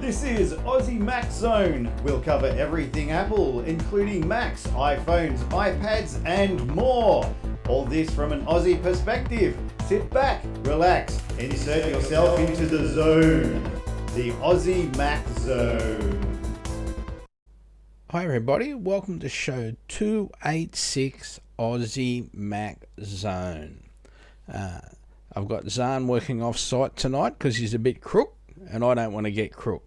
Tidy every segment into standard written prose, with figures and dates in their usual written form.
This is Aussie Mac Zone. We'll cover everything Apple, including Macs, iPhones, iPads, and more. All this from an Aussie perspective. Sit back, relax, and insert yourself into the zone. The Aussie Mac Zone. Hi everybody, welcome to show 286 Aussie Mac Zone. I've got Zarn working off site tonight because he's a bit crook and I don't want to get crook.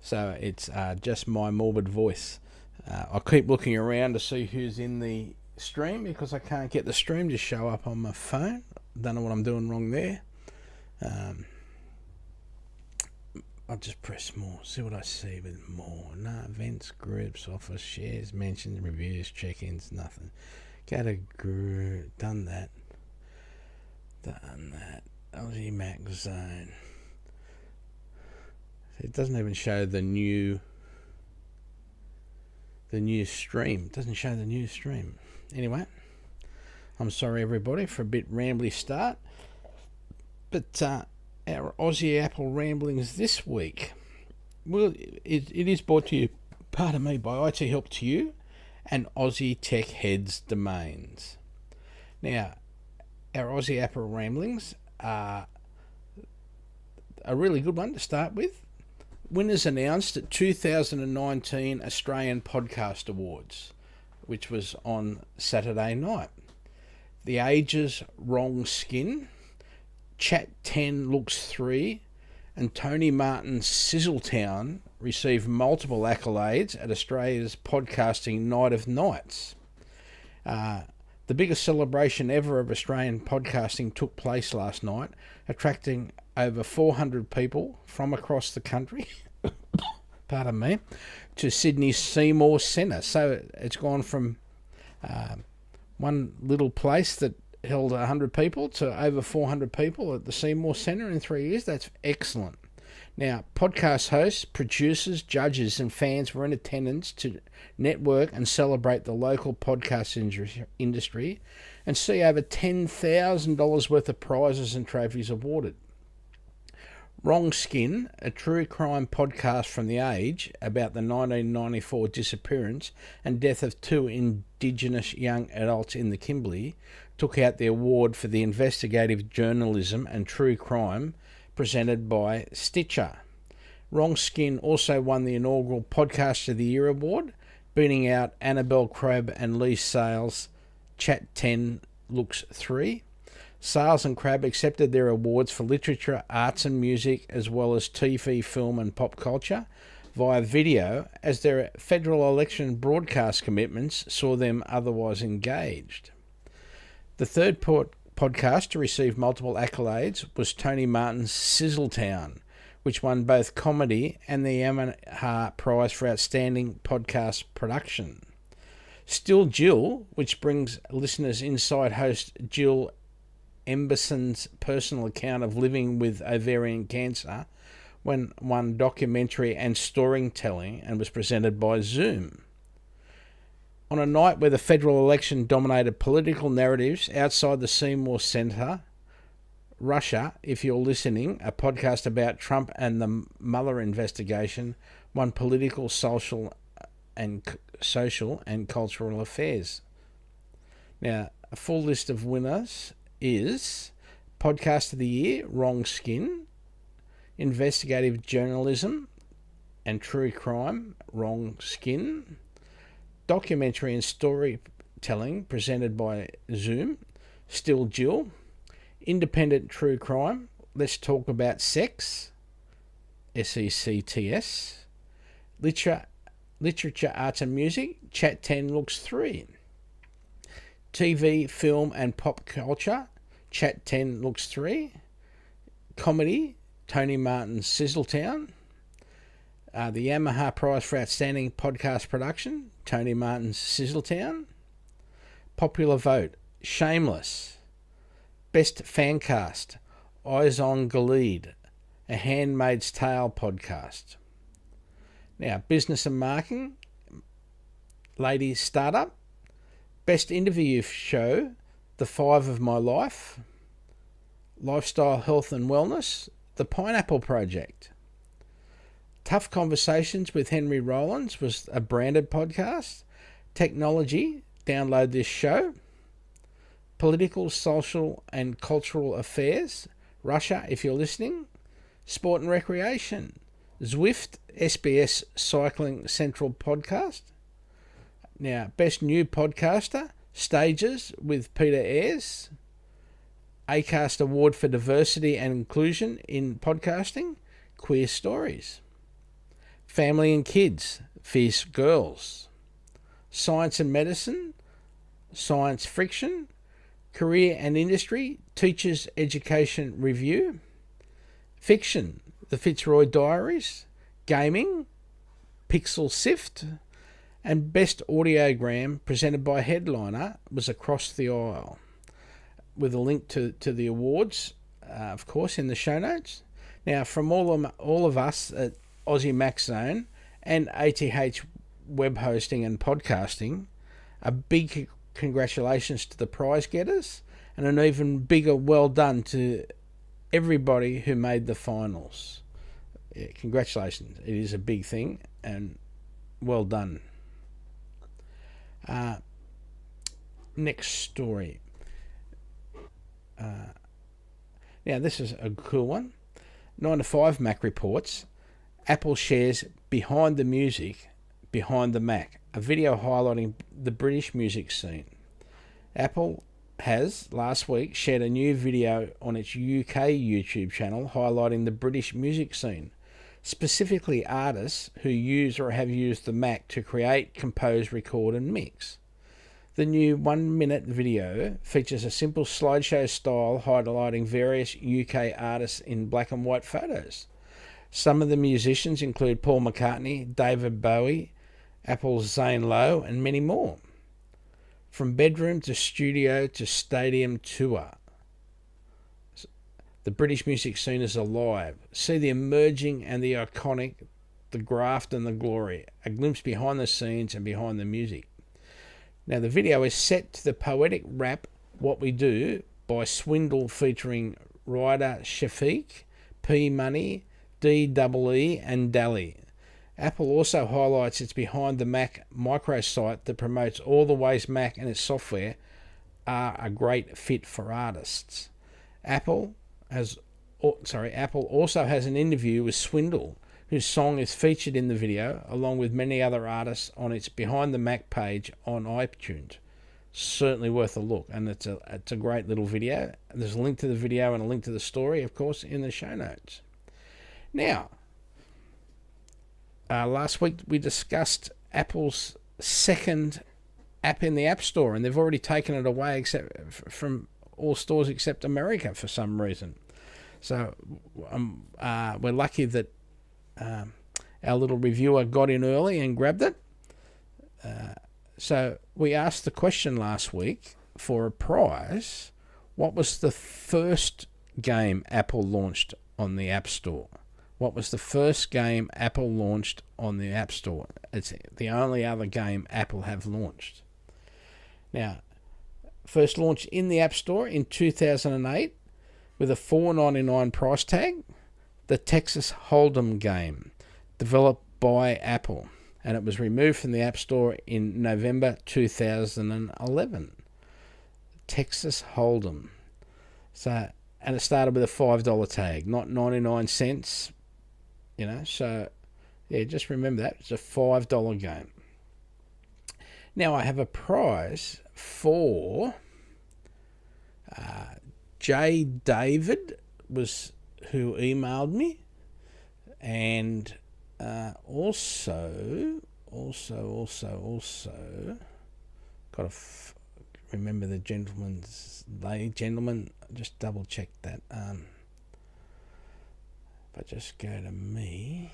So it's just my morbid voice. I keep looking around to see who's in the stream because I can't get the stream to show up on my phone. Don't know what I'm doing wrong there. I'll just press more, see what I see with more. No, events, groups, office, shares, mentions, reviews, check-ins, nothing. Go to group, done that. Aussie Mac Zone. It doesn't even show the new stream. It doesn't show the new stream. Anyway, I'm sorry everybody for a bit rambly start. But our Aussie Apple ramblings this week, well, it is brought to you, pardon me, by IT Help to You and Aussie Tech Heads Domains. Now, our Aussie Apple ramblings are a really good one to start with. Winners announced at 2019 Australian Podcast Awards, which was on Saturday night. The Age's Wrong Skin, Chat 10 Looks 3, and Tony Martin's Sizzletown received multiple accolades at Australia's Podcasting Night of Nights. The biggest celebration ever of Australian podcasting took place last night, attracting over 400 people from across the country, pardon me, to Sydney's Seymour Centre. So it's gone from one little place that held 100 people to over 400 people at the Seymour Centre in 3 years. That's excellent. Now, podcast hosts, producers, judges and fans were in attendance to network and celebrate the local podcast industry and see over $10,000 worth of prizes and trophies awarded. Wrong Skin, a true crime podcast from The Age about the 1994 disappearance and death of two Indigenous young adults in the Kimberley, took out the award for the investigative journalism and true crime presented by Stitcher. Wrong Skin also won the inaugural Podcast of the Year award, beating out Annabelle Crabb and Lee Sales' Chat 10 Looks 3. Sales and Crabb accepted their awards for literature, arts and music, as well as TV, film and pop culture via video, as their federal election broadcast commitments saw them otherwise engaged. The third podcast to receive multiple accolades was Tony Martin's Sizzletown, which won both comedy and the Yamaha Prize for Outstanding Podcast Production. Still Jill, which brings listeners inside host Jill Emberson's personal account of living with ovarian cancer, won documentary and storytelling and was presented by Zoom. On a night where the federal election dominated political narratives outside the Seymour Centre, Russia, if you're listening, a podcast about Trump and the Mueller investigation, won political, social and cultural affairs. Now, a full list of winners is Podcast of the Year, Wrong Skin, Investigative Journalism and True Crime, Wrong Skin, Documentary and Storytelling presented by Zoom, Still Jill, Independent True Crime, Let's Talk About Sex, SECTS, Literature, Arts and Music, Chat 10 Looks 3, TV, Film and Pop Culture, Chat 10 Looks 3, Comedy, Tony Martin's Sizzletown, the Yamaha Prize for Outstanding Podcast Production, Tony Martin's Sizzletown, Popular Vote, Shameless, Best Fancast, Eyes on Gilead, A Handmaid's Tale podcast. Now, Business and Marketing, Ladies Startup, Best Interview Show, The Five of My Life, Lifestyle, Health and Wellness, The Pineapple Project, Tough Conversations with Henry Rollins was a branded podcast. Technology, download this show. Political, social and cultural affairs, Russia, if you're listening. Sport and recreation, Zwift, SBS Cycling Central podcast. Now, best new podcaster, Stages with Peter Ayres. Acast Award for Diversity and Inclusion in Podcasting, Queer Stories. Family and Kids, Fierce Girls. Science and Medicine, Science Friction. Career and Industry, Teachers Education Review. Fiction, The Fitzroy Diaries. Gaming, Pixel Sift. And Best Audiogram, presented by Headliner, was Across the Aisle, with a link to the awards, of course, in the show notes. Now, from all of us at Aussie Max Zone and ATH Web Hosting and Podcasting, a big congratulations to the prize getters, and an even bigger well done to everybody who made the finals. Yeah, congratulations. It is a big thing, and well done. Next story. Now, this is a cool one. 9 to 5 Mac reports, Apple shares Behind the Music, Behind the Mac, a video highlighting the British music scene. Apple has, last week, shared a new video on its UK YouTube channel highlighting the British music scene, specifically artists who use or have used the Mac to create, compose, record and mix. The new 1-minute video features a simple slideshow style highlighting various UK artists in black and white photos. Some of the musicians include Paul McCartney, David Bowie, Apple's Zane Lowe, and many more. From bedroom to studio to stadium tour, the British music scene is alive. See the emerging and the iconic, the graft and the glory, a glimpse behind the scenes and behind the music. Now, the video is set to the poetic rap What We Do by Swindle, featuring Ryder Shafiq, P Money, DEE and Dally. Apple also highlights its Behind the Mac microsite that promotes all the ways Mac and its software are a great fit for artists. Apple also has an interview with Swindle, whose song is featured in the video, along with many other artists, on its Behind the Mac page on iTunes. Certainly worth a look, and it's a great little video. There's a link to the video and a link to the story, of course, in the show notes. Now, last week we discussed Apple's second app in the App Store, and they've already taken it away from all stores except America for some reason. So we're lucky that our little reviewer got in early and grabbed it. So we asked the question last week for a prize. What was the first game Apple launched on the App Store? What was the first game Apple launched on the App Store? It's the only other game Apple have launched. Now, first launched in the App Store in 2008 with a $4.99 price tag, the Texas Hold'em game, developed by Apple, and it was removed from the App Store in November 2011. Texas Hold'em. So, and it started with a $5 tag, not 99 cents. So yeah, just remember that. It's a $5 game. Now I have a prize for J. David who emailed me, and also got to remember the gentleman. Just double check that. If I just go to me,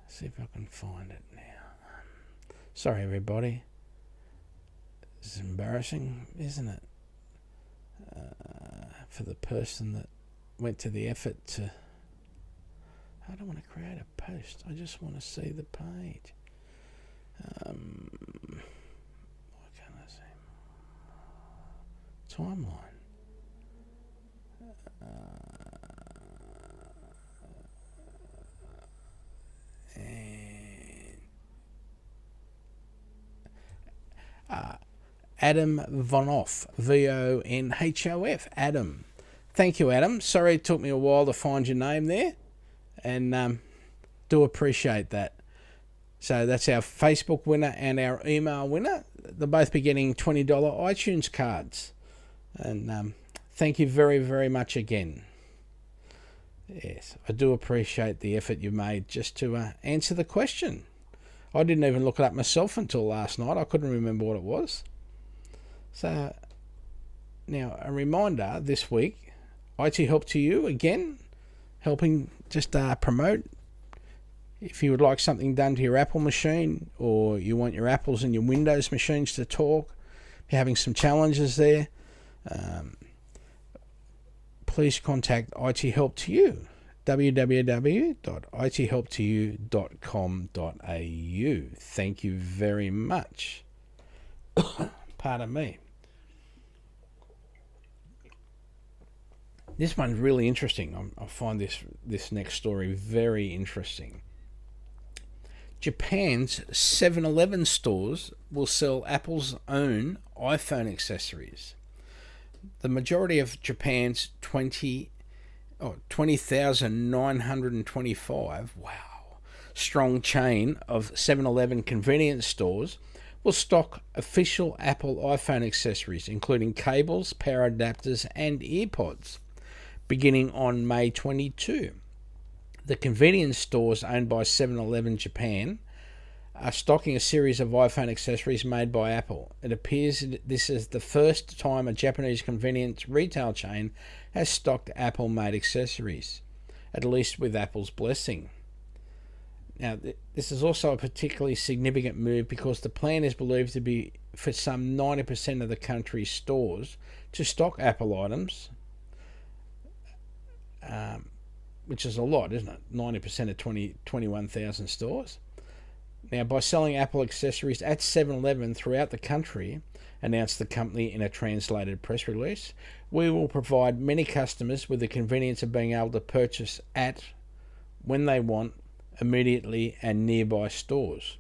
see if I can find it now. Sorry, everybody. This is embarrassing, isn't it? For the person that went to the effort to... I don't want to create a post. I just want to see the page. What can I say? Timeline. Adam Vonhoff, Vonhoff, Adam. Thank you, Adam. Sorry it took me a while to find your name there, and do appreciate that. So that's our Facebook winner and our email winner. They'll both be getting $20 iTunes cards. And thank you very, very much again. Yes, I do appreciate the effort you made just to answer the question. I didn't even look it up myself until last night. I couldn't remember what it was. So, now a reminder this week, IT Help to You again, helping just promote. If you would like something done to your Apple machine, or you want your Apples and your Windows machines to talk, if you're having some challenges there, please contact IT Help to You, www.ithelptoyou.com.au. Thank you very much. Pardon me. This one's really interesting. I find this next story very interesting. Japan's 7-Eleven stores will sell Apple's own iPhone accessories. The majority of Japan's 20,925 strong chain of 7-Eleven convenience stores will stock official Apple iPhone accessories, including cables, power adapters, and EarPods, beginning on May 22. The convenience stores owned by 7-Eleven Japan are stocking a series of iPhone accessories made by Apple. It appears this is the first time a Japanese convenience retail chain has stocked Apple-made accessories, at least with Apple's blessing. Now, this is also a particularly significant move because the plan is believed to be for some 90% of the country's stores to stock Apple items, which is a lot, isn't it? 90% of 21,000 stores. Now, by selling Apple accessories at 7-Eleven throughout the country, announced the company in a translated press release, we will provide many customers with the convenience of being able to purchase at, when they want, immediately and nearby stores.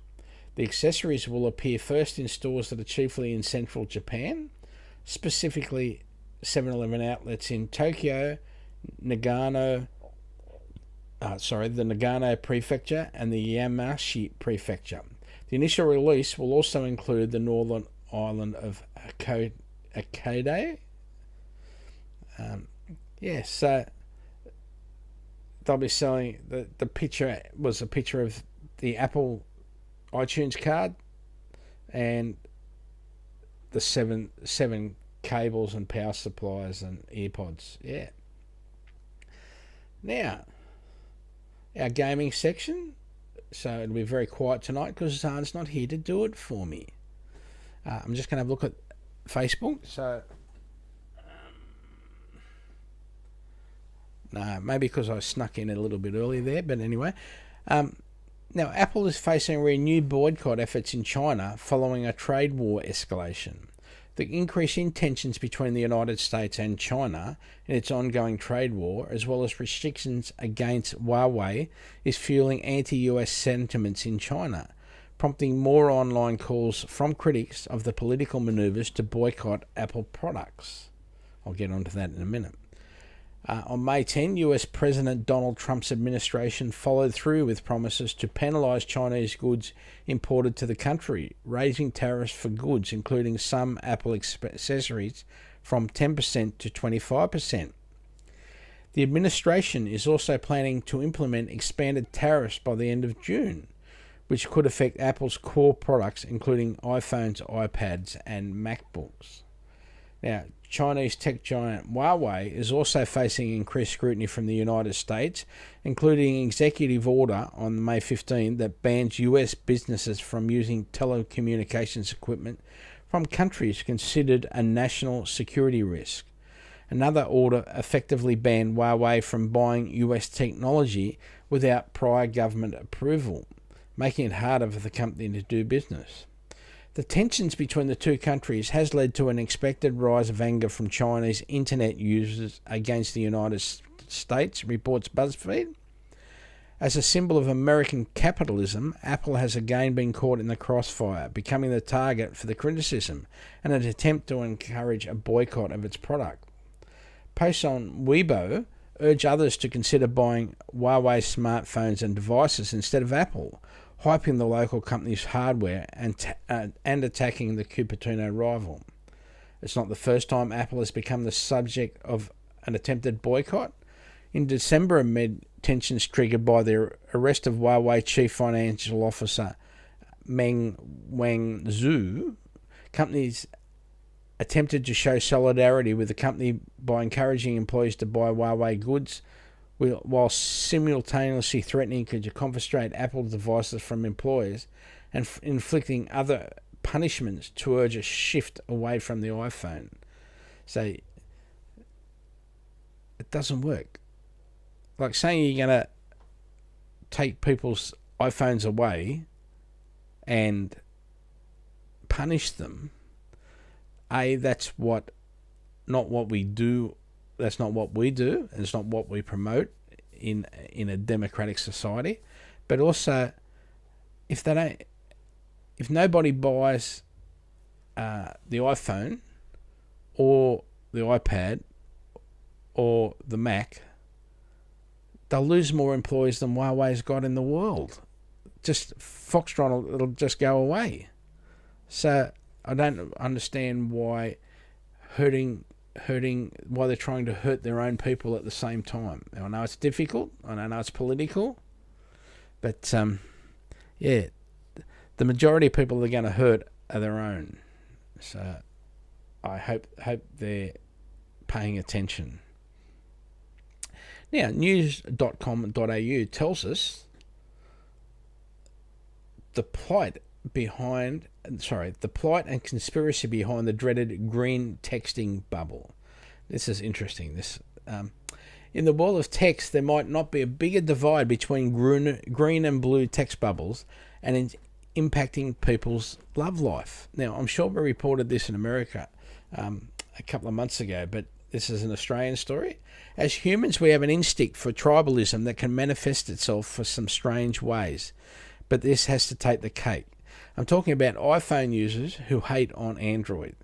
The accessories will appear first in stores that are chiefly in central Japan, specifically 7-Eleven outlets in Tokyo, the Nagano Prefecture and the Yamanashi Prefecture. The initial release will also include the northern island of Akade. So they'll be selling, the picture was a picture of the Apple iTunes card and the seven cables and power supplies and EarPods. Yeah. Now, our gaming section. So it'll be very quiet tonight because Zarn's not here to do it for me. I'm just going to have a look at Facebook. So, no, maybe because I snuck in a little bit early there. But anyway, now Apple is facing renewed boycott efforts in China following a trade war escalation. The increase in tensions between the United States and China in its ongoing trade war, as well as restrictions against Huawei, is fueling anti-US sentiments in China, prompting more online calls from critics of the political maneuvers to boycott Apple products. I'll get onto that in a minute. On May 10, US President Donald Trump's administration followed through with promises to penalise Chinese goods imported to the country, raising tariffs for goods, including some Apple accessories, from 10% to 25%. The administration is also planning to implement expanded tariffs by the end of June, which could affect Apple's core products, including iPhones, iPads, and MacBooks. Now, Chinese tech giant Huawei is also facing increased scrutiny from the United States, including an executive order on May 15 that bans US businesses from using telecommunications equipment from countries considered a national security risk. Another order effectively banned Huawei from buying US technology without prior government approval, making it harder for the company to do business. The tensions between the two countries has led to an expected rise of anger from Chinese internet users against the United States, reports BuzzFeed. As a symbol of American capitalism, Apple has again been caught in the crossfire, becoming the target for the criticism and an attempt to encourage a boycott of its product. Posts on Weibo urge others to consider buying Huawei smartphones and devices instead of Apple, hyping the local company's hardware and attacking the Cupertino rival. It's not the first time Apple has become the subject of an attempted boycott. In December, amid tensions triggered by the arrest of Huawei Chief Financial Officer Meng Wanzhou, companies attempted to show solidarity with the company by encouraging employees to buy Huawei goods while simultaneously threatening to confiscate Apple devices from employers and inflicting other punishments to urge a shift away from the iPhone. So it doesn't work. Like saying you're going to take people's iPhones away and punish them. That's not what we do. That's not what we do. And it's not what we promote in a democratic society. But also, if nobody buys the iPhone or the iPad or the Mac, they'll lose more employees than Huawei's got in the world. Just Foxtron, it'll just go away. So I don't understand why why they're trying to hurt their own people at the same time. I know it's difficult. I know it's political, but the majority of people they're going to hurt are their own. So I hope they're paying attention. Now, news.com.au tells us the plight and conspiracy behind the dreaded green texting bubble. This is interesting. In the world of text, there might not be a bigger divide between green and blue text bubbles and impacting people's love life. Now, I'm sure we reported this in America a couple of months ago, but this is an Australian story. As humans, we have an instinct for tribalism that can manifest itself for some strange ways, but this has to take the cake. I'm talking about iPhone users who hate on Android.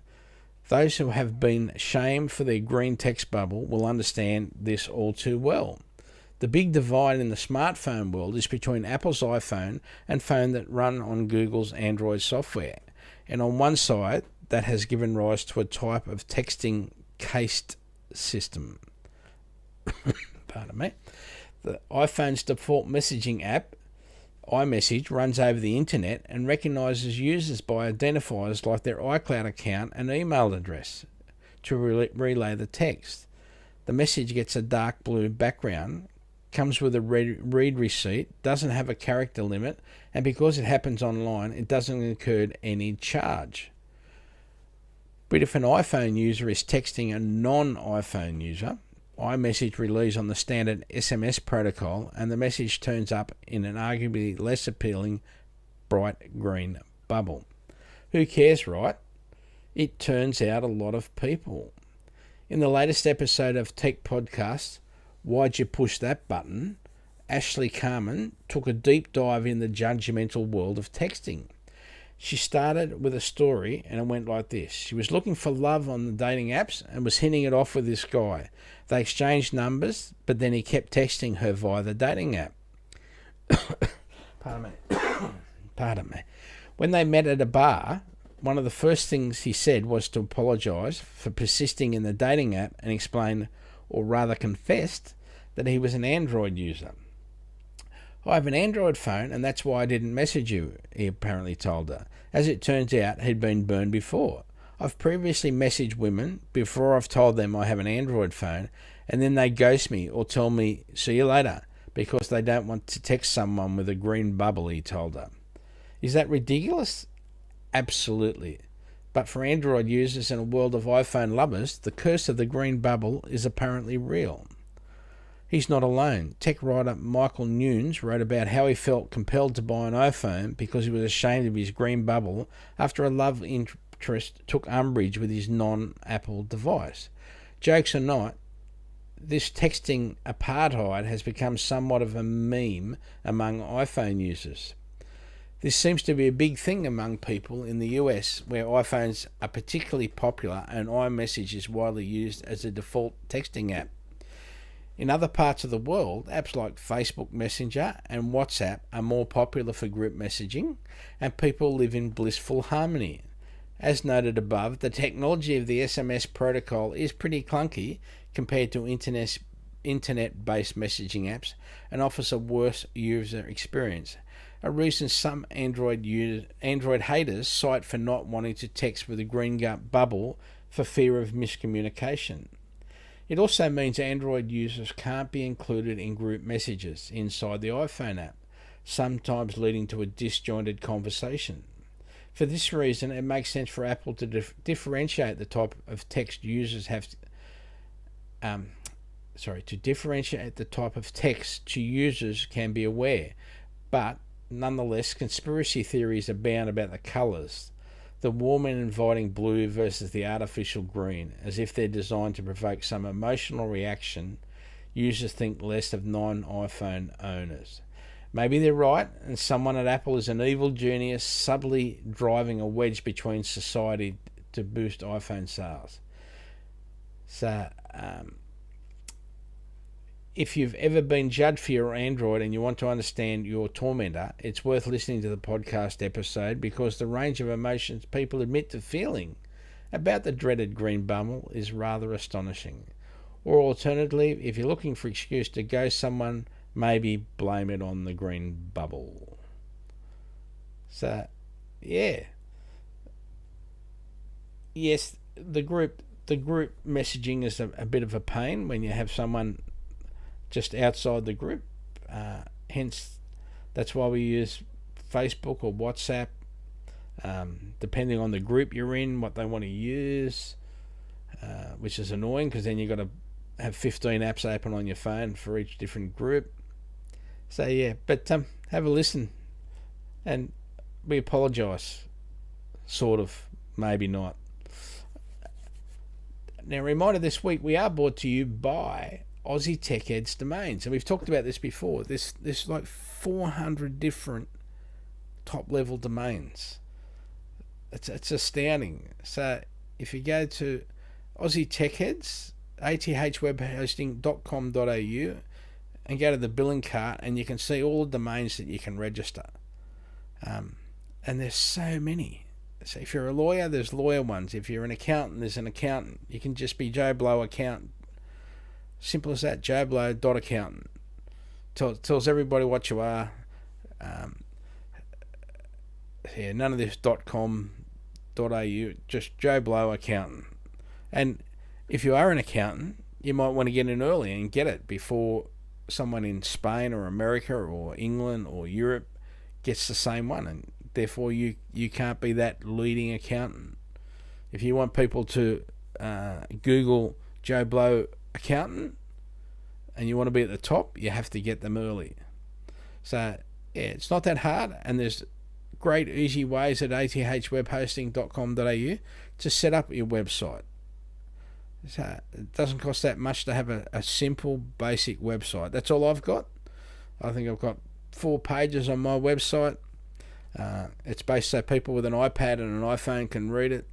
Those who have been shamed for their green text bubble will understand this all too well. The big divide in the smartphone world is between Apple's iPhone and phone that run on Google's Android software. And on one side, that has given rise to a type of texting cased system. Pardon me. The iPhone's default messaging app, iMessage, runs over the internet and recognises users by identifiers like their iCloud account and email address to relay the text. The message gets a dark blue background, comes with a read receipt, doesn't have a character limit, and because it happens online, it doesn't incur any charge. But if an iPhone user is texting a non-iPhone user, iMessage relies on the standard SMS protocol, and the message turns up in an arguably less appealing bright green bubble. Who cares, right? It turns out a lot of people. In the latest episode of Tech Podcast, Why'd You Push That Button?, Ashley Carmen took a deep dive in the judgmental world of texting. She started with a story and it went like this. She was looking for love on the dating apps and was hitting it off with this guy. They exchanged numbers, but then he kept texting her via the dating app. Pardon me. When they met at a bar, one of the first things he said was to apologise for persisting in the dating app and explain, or rather confessed, that he was an Android user. I have an Android phone and that's why I didn't message you, he apparently told her. As it turns out, he'd been burned before. I've previously messaged women before I've told them I have an Android phone, and then they ghost me or tell me, see you later, because they don't want to text someone with a green bubble, he told her. Is that ridiculous? Absolutely. But for Android users in a world of iPhone lovers, the curse of the green bubble is apparently real. He's not alone. Tech writer Michael Seamons wrote about how he felt compelled to buy an iPhone because he was ashamed of his green bubble after a love interest took umbrage with his non-Apple device. Jokes or not, this texting apartheid has become somewhat of a meme among iPhone users. This seems to be a big thing among people in the US, where iPhones are particularly popular and iMessage is widely used as a default texting app. In other parts of the world, apps like Facebook Messenger and WhatsApp are more popular for group messaging, and people live in blissful harmony. As noted above, the technology of the SMS protocol is pretty clunky compared to internet-based messaging apps and offers a worse user experience, a reason some Android haters cite for not wanting to text with a green bubble for fear of miscommunication. It also means Android users can't be included in group messages inside the iPhone app, sometimes leading to a disjointed conversation. For this reason, it makes sense for Apple to differentiate the type of text users differentiate the type of text to users can be aware, but nonetheless, conspiracy theories abound about the colours, the warm and inviting blue versus the artificial green, as if they're designed to provoke some emotional reaction. Users think less of non-iPhone owners. Maybe they're right, and someone at Apple is an evil genius subtly driving a wedge between society to boost iPhone sales. So, if you've ever been judged for your Android and you want to understand your tormentor, it's worth listening to the podcast episode, because the range of emotions people admit to feeling about the dreaded green bubble is rather astonishing. Or alternatively, if you're looking for an excuse to ghost someone, maybe blame it on the green bubble. So, yeah. Yes, the group messaging is a bit of a pain when you have someone just outside the group. Hence, that's why we use Facebook or WhatsApp, depending on the group you're in, what they want to use, which is annoying because then you've got to have 15 apps open on your phone for each different group. So yeah, but have a listen, and we apologise, sort of, maybe not. Now, reminder this week, we are brought to you by Aussie Tech Heads Domains, and we've talked about this before. There's like 400 different top level domains. It's astounding. So if you go to Aussie Tech Heads, athwebhosting.com.au, and go to the billing cart, and you can see all the domains that you can register. And there's so many. So if you're a lawyer, there's lawyer ones. If you're an accountant, there's an accountant. You can just be Joe Blow Accountant. Simple as that, joeblow.accountant. Tells everybody what you are. None of this .com.au, just Joe Blow Accountant. And if you are an accountant, you might want to get in early and get it before someone in Spain or America or England or Europe gets the same one, and therefore you can't be that leading accountant. If you want people to Google Joe Blow Accountant and you want to be at the top, you have to get them early. So yeah, it's not that hard, and there's great easy ways at athwebhosting.com.au to set up your website. So it doesn't cost that much to have a simple basic website. That's all I've got. I think I've got 4 pages on my website. It's based so people with an iPad and an iPhone can read it.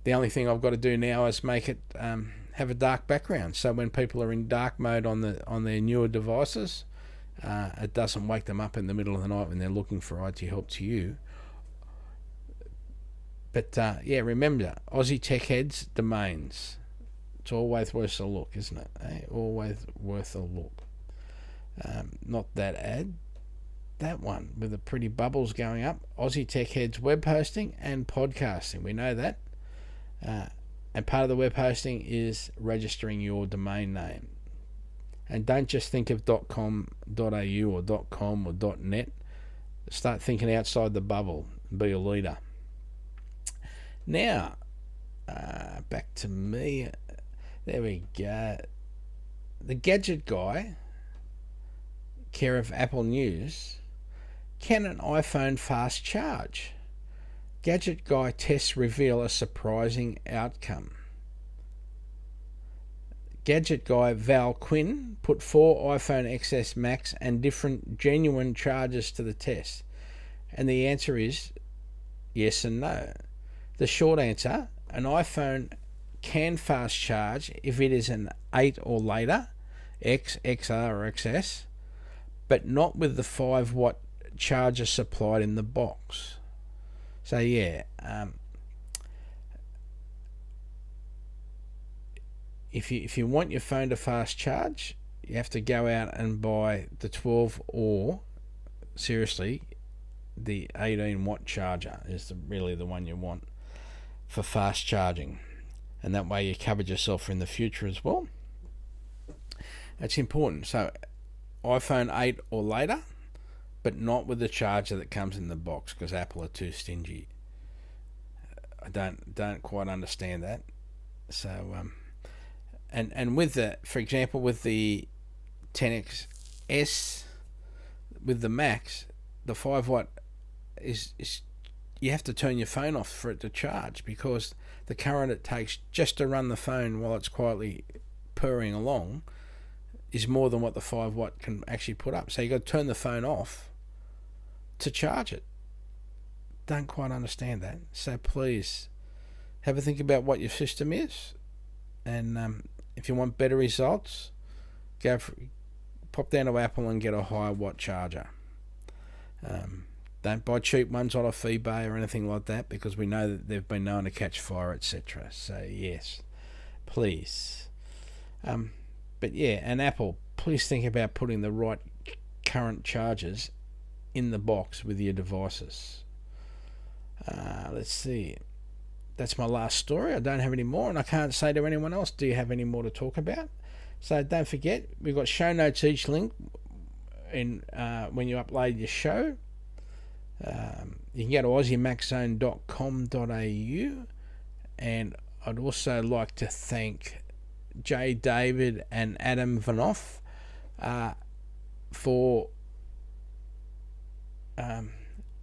The only thing I've got to do now is make it have a dark background, so when people are in dark mode on their newer devices, it doesn't wake them up in the middle of the night when they're looking for IT help to you. But yeah, remember, Aussie Tech Heads Domains. It's always worth a look, isn't it? Always worth a look. Not that ad. That one with the pretty bubbles going up. Aussie Tech Heads web hosting and podcasting. We know that. And part of the web hosting is registering your domain name. And don't just think of .com.au or .com or .net. Start thinking outside the bubble and be a leader. Now, back to me. There we go. The gadget guy, Kerr of Apple News, can an iPhone fast charge? Gadget guy tests reveal a surprising outcome. gadget guy Val Quinn put 4 iPhone XS Max and different genuine chargers to the test? And the answer is yes and no. The short answer, an iPhone can fast charge if it is an 8 or later, X, XR or XS, but not with the 5-watt charger supplied in the box. So yeah, if you want your phone to fast charge, you have to go out and buy the 12 or, seriously, the 18-watt charger is really the one you want for fast charging. And that way you covered yourself in the future as well. That's important. So iPhone 8 or later, but not with the charger that comes in the box, because Apple are too stingy. I don't quite understand that. So and with the, for example, with the 10XS, with the Max, the 5-watt is you have to turn your phone off for it to charge, because the current it takes just to run the phone while it's quietly purring along is more than what the 5-watt can actually put up. So you got to turn the phone off to charge it. Don't quite understand that. So please have a think about what your system is, and if you want better results, pop down to Apple and get a high watt charger. Don't buy cheap ones off eBay or anything like that, because we know that they've been known to catch fire, etc. So yes, please. But yeah, and Apple, please think about putting the right current chargers in the box with your devices. Let's see. That's my last story. I don't have any more, and I can't say to anyone else, do you have any more to talk about? So don't forget, we've got show notes each link in when you upload your show. You can go to aussiemaxzone.com.au, and I'd also like to thank Jay David and Adam Vanoff for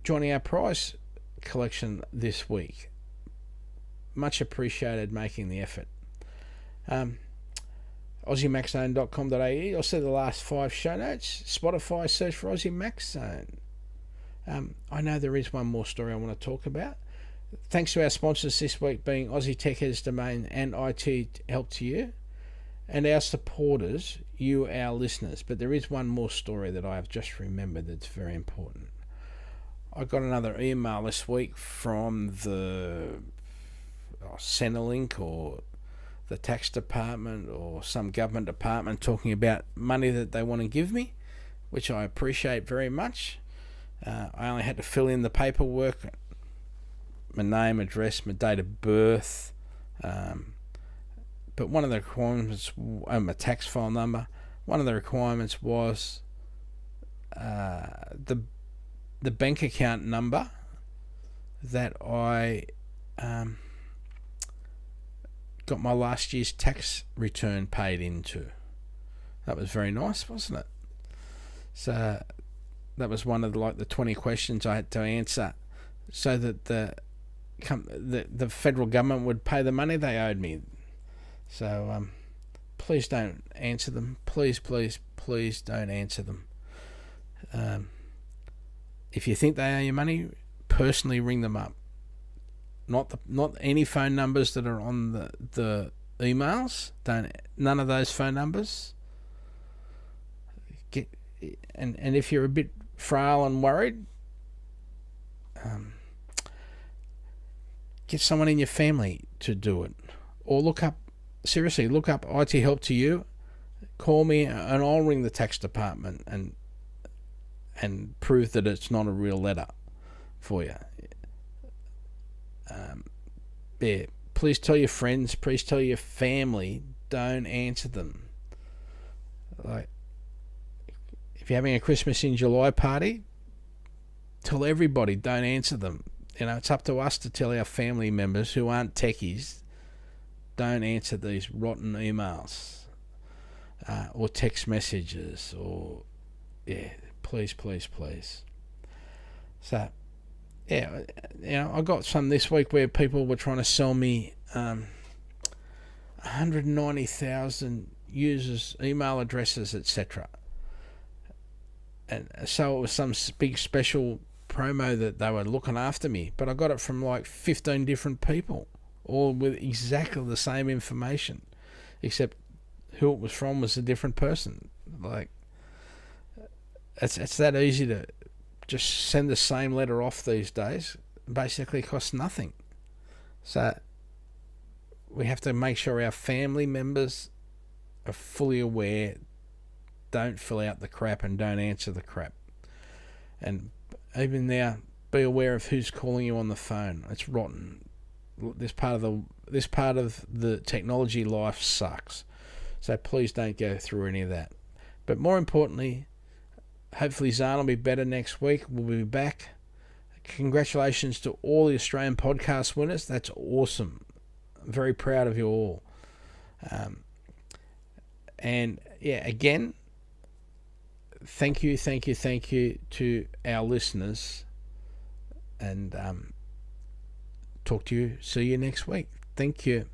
joining our prize collection this week. Much appreciated making the effort. aussiemaxzone.com.au. You'll see the last 5 show notes. Spotify, search for Aussie Max Zone. I know there is one more story I want to talk about. Thanks to our sponsors this week being Aussie Tech Heads Domain and IT Help to You, and our supporters, you, our listeners. But there is one more story that I have just remembered that's very important. I got another email this week from the Centrelink or the tax department or some government department talking about money that they want to give me, which I appreciate very much. I only had to fill in the paperwork, my name, address, my date of birth, but one of the requirements, my tax file number, one of the requirements was the bank account number that I got my last year's tax return paid into. That was very nice, wasn't it? So that was one of the 20 questions I had to answer, so that the federal government would pay the money they owed me. So please don't answer them. Please don't answer them. If you think they owe you money, personally ring them up. Not any phone numbers that are on the emails. None of those phone numbers. And if you're a bit frail and worried, get someone in your family to do it, or look up IT Help to You, call me, and I'll ring the tax department and prove that it's not a real letter for you. Yeah, please tell your friends, please tell your family, don't answer them. Like, if you're having a Christmas in July party, tell everybody, don't answer them. You know, it's up to us to tell our family members who aren't techies, don't answer these rotten emails or text messages, or please. So I got some this week where people were trying to sell me 190,000 users, email addresses, etc. And so it was some big special promo that they were looking after me, but I got it from like 15 different people, all with exactly the same information, except who it was from was a different person. Like, it's that easy to just send the same letter off these days. Basically, it costs nothing. So we have to make sure our family members are fully aware, don't fill out the crap and don't answer the crap. And even now, be aware of who's calling you on the phone. It's rotten. This part of the technology life sucks. So please don't go through any of that. But more importantly, hopefully Zarn will be better next week. We'll be back. Congratulations to all the Australian podcast winners. That's awesome. I'm very proud of you all. And yeah, again, thank you to our listeners. And talk to you. See you next week. Thank you.